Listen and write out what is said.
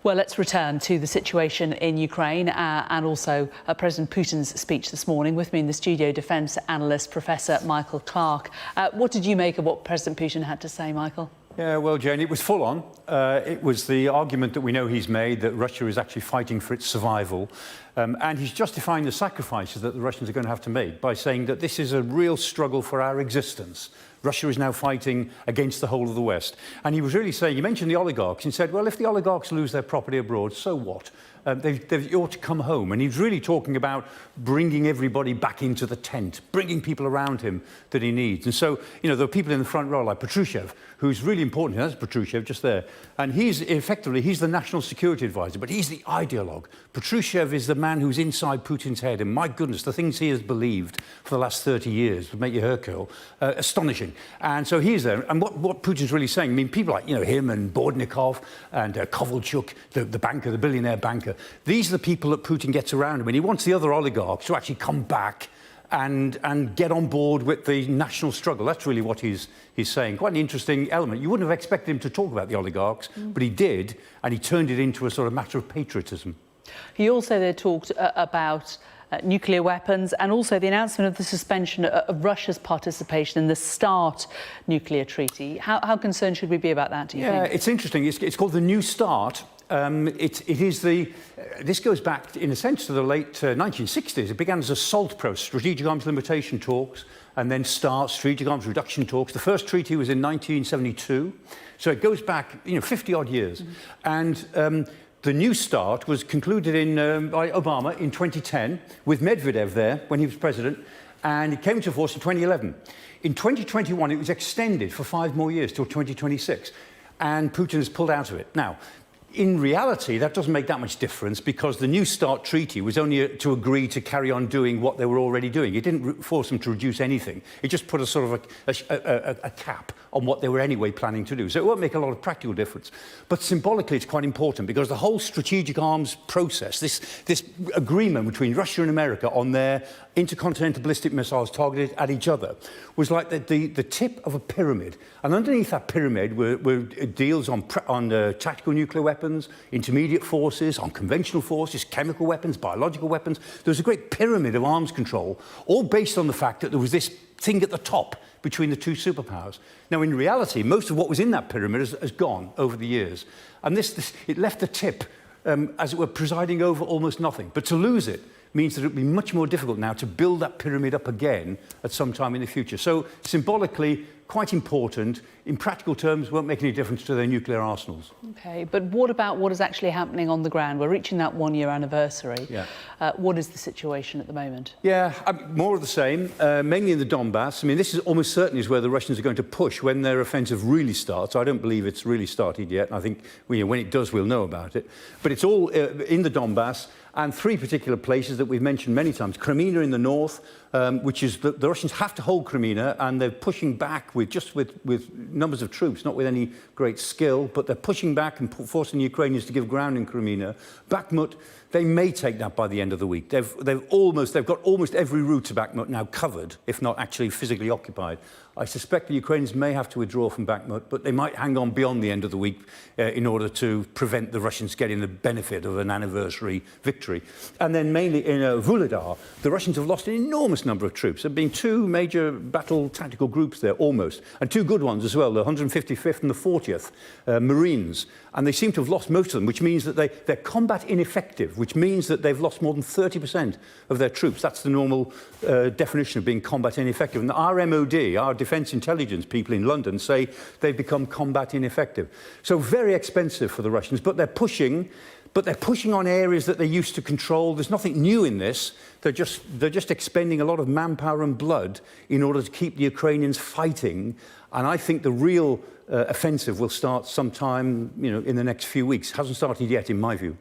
Well, let's return to the situation in Ukraine and also President Putin's speech this morning. With me in the studio, defence analyst Professor Michael Clark. What did you make of what President Putin had to say, Michael? Yeah, well, Jane, it was full on. It was the argument that we know he's made, that Russia is actually fighting for its survival. And he's justifying the sacrifices that the Russians are going to have to make by saying that this is a real struggle for our existence. Russia is now fighting against the whole of the West. And he was really saying, you mentioned the oligarchs, and said, well, if the oligarchs lose their property abroad, so what? They ought to come home. And he's really talking about bringing everybody back into the tent, bringing people around him that he needs. And so, you know, there are people in the front row like Patrushev, who's really important. That's Patrushev just there. And he's the national security advisor, but he's the ideologue. Patrushev is the man who's inside Putin's head. And my goodness, the things he has believed for the last 30 years would make your hair curl. Astonishing. And so he's there. And what Putin's really saying, I mean, people like, you know, him and Bordnikov and Kovalchuk, the banker, the billionaire banker, these are the people that Putin gets around him. And he wants the other oligarchs to actually come back and get on board with the national struggle. That's really what he's saying. Quite an interesting element. You wouldn't have expected him to talk about the oligarchs, but he did, and he turned it into a sort of matter of patriotism. He also there talked about nuclear weapons and also the announcement of the suspension of Russia's participation in the START nuclear treaty. How concerned should we be about that, do you think? Yeah, it's interesting. It's called the New START. This goes back, in a sense, to the late 1960s. It began as a SALT process, Strategic Arms Limitation Talks, and then START, Strategic Arms Reduction Talks. The first treaty was in 1972, so it goes back, 50-odd years. And the New START was concluded by Obama in 2010, with Medvedev there when he was president, and it came into force in 2011. In 2021, it was extended for 5 more years till 2026, and Putin has pulled out of it. Now, in reality, that doesn't make that much difference because the New START treaty was only to agree to carry on doing what they were already doing. It didn't force them to reduce anything. It just put a sort of a cap on what they were anyway planning to do. So it won't make a lot of practical difference. But symbolically, it's quite important because the whole strategic arms process, this agreement between Russia and America on their intercontinental ballistic missiles targeted at each other was like the tip of a pyramid. And underneath that pyramid were deals on tactical nuclear weapons, intermediate forces, on conventional forces, chemical weapons, biological weapons. There was a great pyramid of arms control, all based on the fact that there was this thing at the top between the two superpowers. Now, in reality, most of what was in that pyramid has gone over the years. And it left the tip, as it were, presiding over almost nothing. But to lose it means that it will be much more difficult now to build that pyramid up again at some time in the future. So, symbolically, quite important. In practical terms, won't make any difference to their nuclear arsenals. OK, but what about what is actually happening on the ground? We're reaching that one-year anniversary. Yeah. What is the situation at the moment? Yeah, more of the same, mainly in the Donbass. I mean, this is almost certainly is where the Russians are going to push when their offensive really starts. I don't believe it's really started yet. I think when it does, we'll know about it. But it's all in the Donbass. And 3 particular places that we've mentioned many times. Crimea in the north, which is the Russians have to hold Crimea, and they're pushing back with numbers of troops, not with any great skill, but they're pushing back and forcing the Ukrainians to give ground in Crimea. Bakhmut, they may take that by the end of the week. They've got almost every route to Bakhmut now covered, if not actually physically occupied. I suspect the Ukrainians may have to withdraw from Bakhmut, but they might hang on beyond the end of the week in order to prevent the Russians getting the benefit of an anniversary victory. And then mainly in Vuhledar, the Russians have lost an enormous number of troops. There have been 2 major battle tactical groups there, almost, and 2 good ones as well, the 155th and the 40th Marines. And they seem to have lost most of them, which means that they're combat ineffective, which means that they've lost more than 30% of their troops. That's the normal definition of being combat ineffective. And our MOD, our defence intelligence people in London, say they've become combat ineffective. So very expensive for the Russians, but they're pushing on areas that they used to control. There's nothing new in this. They're just expending a lot of manpower and blood in order to keep the Ukrainians fighting. And I think the real offensive will start sometime, in the next few weeks. Hasn't started yet, in my view.